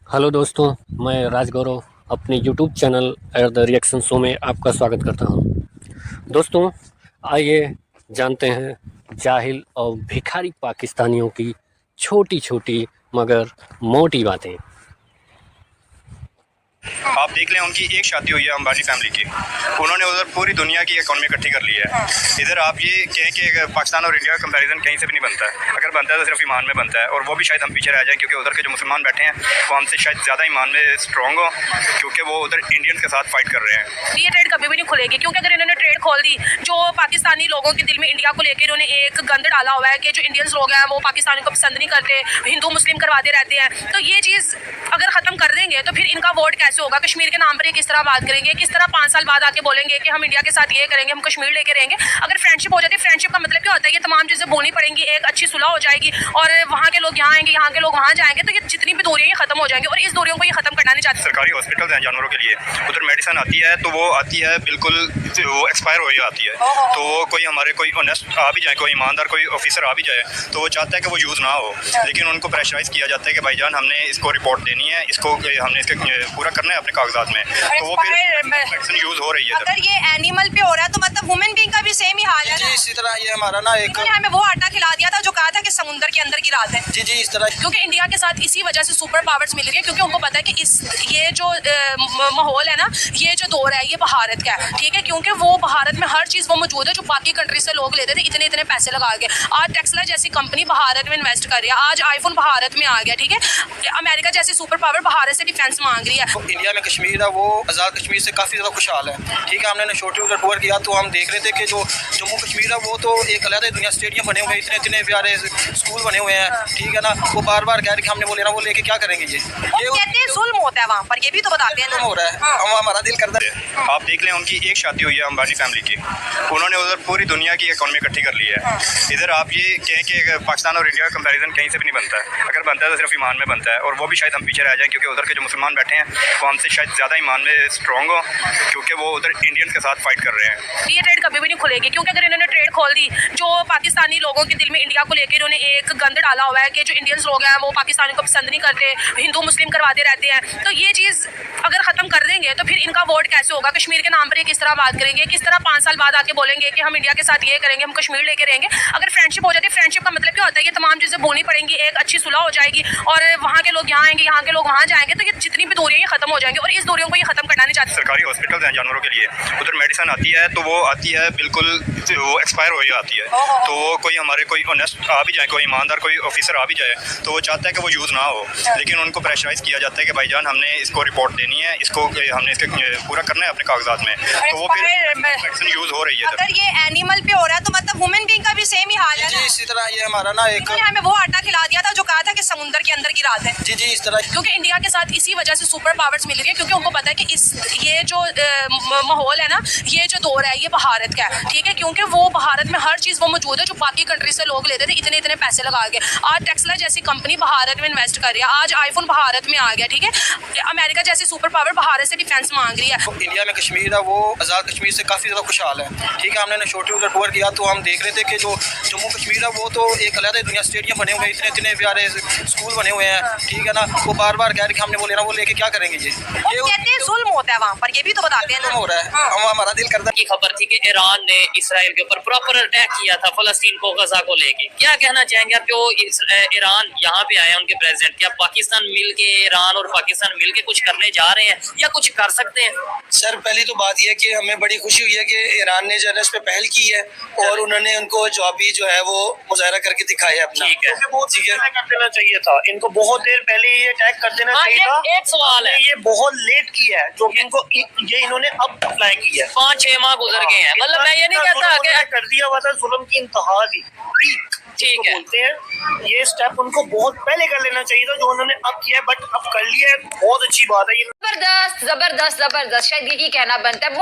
Hello दोस्तों, मैं राजगौरव अपने YouTube channel at the reaction show में आपका स्वागत करता हूं। दोस्तों, आइए जानते हैं जाहिल और भिखारी पाकिस्तानियों की छोटी छोटी मगर मोटी बातें। आप देख लें, उनकी एक शादी हुई है अंबानी फैमिली की, उन्होंने उधर पूरी दुनिया की इकॉनमी इकट्ठी कर ली है। इधर आप ये कहें कि पाकिस्तान और इंडिया का कंपैरिजन कहीं से भी नहीं बनता है। अगर बनता है तो सिर्फ ईमान में बनता है, और वो भी शायद हम पीछे रह जाएं, क्योंकि उधर के जो मुसलमान बैठे हैं वो हमसे शायद ज़्यादा ईमान में स्ट्रॉन्ग हो, क्योंकि वो उधर इंडियंस के साथ फाइट कर रहे हैं। ये ट्रेड कभी भी नहीं खुलेगी, क्योंकि अगर इन्होंने ट्रेड खोल दी, जो पाकिस्तानी लोगों के दिल में इंडिया को लेकर इन्होंने एक गंद डाला हुआ है कि जो इंडियंस लोग हैं वो पाकिस्तानी को पसंद नहीं करते, हिंदू मुस्लिम करवाते रहते हैं, तो ये चीज़ अगर ख़त्म कर देंगे तो फिर इनका वोट कैसे होगा? कश्मीर के नाम पर ये किस तरह बात करेंगे? किस तरह 5 साल बाद आके बोलेंगे कि हम इंडिया के साथ ये करेंगे, हम कश्मीर लेके रहेंगे? अगर फ्रेंडशिप हो जाती है, फ्रेंडशिप का मतलब क्या होता है? ये तमाम चीज़ें बोलनी पड़ेंगी, एक अच्छी सुलह हो जाएगी और वहाँ के लोग यहाँ आएंगे, यहाँ के लोग वहाँ जाएंगे, तो ये जितनी भी दूरियाँ ये खत्म हो जाएंगी, और इस दूरियों को ये खत्म करना नहीं चाहते। सरकारी हॉस्पिटल हैं जानवरों के लिए, उधर मेडिसिन आती है तो वो आती है बिल्कुल वो एक्सपायर हो ही आती है, तो वो कोई हमारे कोई ऑनेस्ट आ भी जाए, कोई ईमानदार कोई ऑफिसर आ भी जाए, तो वो चाहता है कि वो यूज़ ना हो, लेकिन उनको प्रेशराइज किया जाता है कि भाईजान हमने इसको रिपोर्ट देनी है, इसको हमने इसके पूरा करना है अपने कागजात में, तो वो फिर मेडिसिन यूज़ हो रही है। अगर ये एनिमल पे हो रहा है तो मतलब ह्यूमन बीइंग का भी सेम ही हाल है जी, इसी तरह ये हमारा ना एक हमें वो आटा खिला दिया था जो कहा था कि समुद्र के अंदर की रात है। जी इस तरह, क्योंकि इंडिया के साथ इसी वजह से सुपर पावर्स मिल रही है, क्योंकि उनको पता है कि ये जो माहौल है ना, ये जो दौर है ये भारत का है, ठीक है, क्योंकि वो भारत में हर चीज़ वो मौजूद है जो बाकी कंट्री से लोग लेते थे इतने इतने पैसे लगा के। आज टेस्ला जैसी कंपनी भारत में इन्वेस्ट कर रही है, आज आईफोन भारत में आ गया, ठीक है, अमेरिका जैसी सुपर पावर भारत से डिफेंस मांग रही है। तो इंडिया में कश्मीर है वो आज़ाद कश्मीर से काफ़ी ज़्यादा खुशहाल है, ठीक है। हमने छोटे उधर टूर किया तो हम देख रहे थे कि जो जम्मू कश्मीर है वो तो एक अलग दुनिया, स्टेडियम बने हुए हैं, इतने इतने प्यारे स्कूल बने हुए हैं, ठीक है ना। वो बार बार कह रहे कि हमने वो लेना, वो लेके क्या करेंगे? ये कहते हैं जुल्म होता है वहाँ पर, ये भी तो बताते हैं ना। हो रहा है, हम हमारा दिल करता है। आप देख लें, उनकी एक शादी हुई है अंबानी फैमिली की, उन्होंने उधर पूरी दुनिया की इकॉनमी इकट्ठी कर ली है। इधर आप ये कहें कि पाकिस्तान और इंडिया का कंपैरिजन कहीं से भी नहीं बनता है। अगर बनता है तो सिर्फ ईमान में बनता है, और वो भी शायद हम पीछे रह जाएं, क्योंकि उधर के जो मुसलमान बैठे हैं वो हमसे शायद ज़्यादा ईमान में स्ट्रॉन्ग हो, क्योंकि वो उधर इंडियंस के साथ फाइट कर रहे हैं। ये ट्रेड कभी भी नहीं खुलेगी, क्योंकि अगर इन्होंने ट्रेड खोल दी, जो पाकिस्तानी लोगों के दिल में इंडिया को लेकर इन्होंने एक गंद डाला हुआ है कि जो इंडियंस लोग हैं वो पाकिस्तानी को पसंद नहीं करते, हिंदू मुस्लिम करवाते रहते हैं, तो ये चीज़ अगर ख़त्म कर देंगे तो फिर इनका वोट कैसे होगा? कश्मीर के नाम पर ये किस तरह बात करेंगे? किस तरह 5 साल बाद आके बोलेंगे कि हम इंडिया के साथ ये करेंगे, हम कश्मीर लेके रहेंगे? अगर फ्रेंडशिप हो जाती है, फ्रेंडशिप का मतलब क्या होता है? ये तमाम चीज़ें बोलनी पड़ेंगी, एक अच्छी सुलह हो जाएगी, और वहाँ के लोग यहाँ आएंगे, यहाँ के लोग वहाँ जाएंगे, तो ये जितनी भी दूरियाँ ये खत्म हो जाएंगी, और इस दूरियों को ये खत्म करना नहीं चाहते। सरकारी हॉस्पिटल हैं जानवरों के लिए, उधर मेडिसिन आती है तो वो आती है बिल्कुल वो एक्सपायर हो ही आती है, तो वो कोई हमारे कोई ऑनेस्ट आ भी जाए, कोई ईमानदार कोई ऑफिसर आ भी जाए, तो वो चाहता है कि वो यूज़ ना हो, लेकिन उनको प्रेशराइज किया जाता है कि भाईजान हमने इसको रिपोर्ट देनी है, इसको हमने इसके पूरा करना है अपने कागजात में, तो वो फिर मेडिसिन यूज़ हो रही है। अगर ये एनिमल पे हो रहा है तो मतलब ह्यूमन बीइंग का भी सेम ही हाल है जी, इसी तरह ये हमारा ना एक हमें वो आटा खिला दिया था जो कहा था कि समुद्र के अंदर की रात है। जी इस तरह, क्योंकि इंडिया के साथ इसी वजह से सुपर पावर्स मिल रही है, क्योंकि उनको पता है कि ये जो माहौल है ना, ये जो दौर है ये भारत का है, ठीक है, क्योंकि वो भारत में हर चीज़ वो मौजूद है जो बाकी कंट्री से लोग लेते थे इतने इतने पैसे लगा के। आज टेस्ला जैसी कंपनी भारत में इन्वेस्ट कर रही है, आज आईफोन भारत में आ गया, ठीक है, अमेरिका जैसी सुपर पावर भारत से डिफेंस मांग रही है। तो इंडिया में कश्मीर है वो आज़ाद कश्मीर से काफ़ी ज़्यादा खुशहाल है, ठीक है। हमने छोटे उधर टूर किया तो हम देख रहे थे कि जो जम्मू कश्मीर है वो तो एक अलग दुनिया, स्टेडियम बने हुए हैं, इतने इतने प्यारे स्कूल बने हुए हैं, ठीक है ना। वो बार बार कह रहे कि हमने वो लेना, वो लेके क्या करेंगे? ये कहते हैं जुल्म होता है वहाँ पर, ये भी तो बताते हैं ना। हो रहा है, हम हमारा दिल करता है। की खबर थी कि ईरान ने इसराइल के ऊपर प्रॉपर अटैक किया था फलस्तीन को, गजा को लेके। क्या कहना चाहेंगे आप, जो ईरान यहाँ पे आए हैं उनके प्रेसिडेंट, क्या पाकिस्तान मिलके, ईरान और पाकिस्तान मिलके कुछ करने जा रहे हैं या कुछ कर सकते हैं? सर, पहली तो बात यह है कि हमें बड़ी खुशी हुई है कि ईरान ने जो है इस पे पहल की है, और उन्होंने उनको जवाबी जो है वो मुजाहरा करके दिखाया अपना। ठीक है, ठीक है, कर देना चाहिए था इनको, बहुत देर पहले ये अटैक कर देना चाहिए था। एक सवाल है, ये बहुत लेट किया है, जो कि इनको ये इन्होंने अब अप्लाई किया है। 5-6 माह गुजर गए हैं, मतलब मैं ये नहीं कहता कि कर दिया हुआ था, जुल्म की इंतहा थी, ठीक है, बोलते हैं। ये स्टेप उनको बहुत पहले कर लेना चाहिए था, जो उन्होंने अब किया है, बट अब कर लिया है, बहुत अच्छी बात है। जबरदस्त जबरदस्त जबरदस्त, शायद यही कहना बनता है।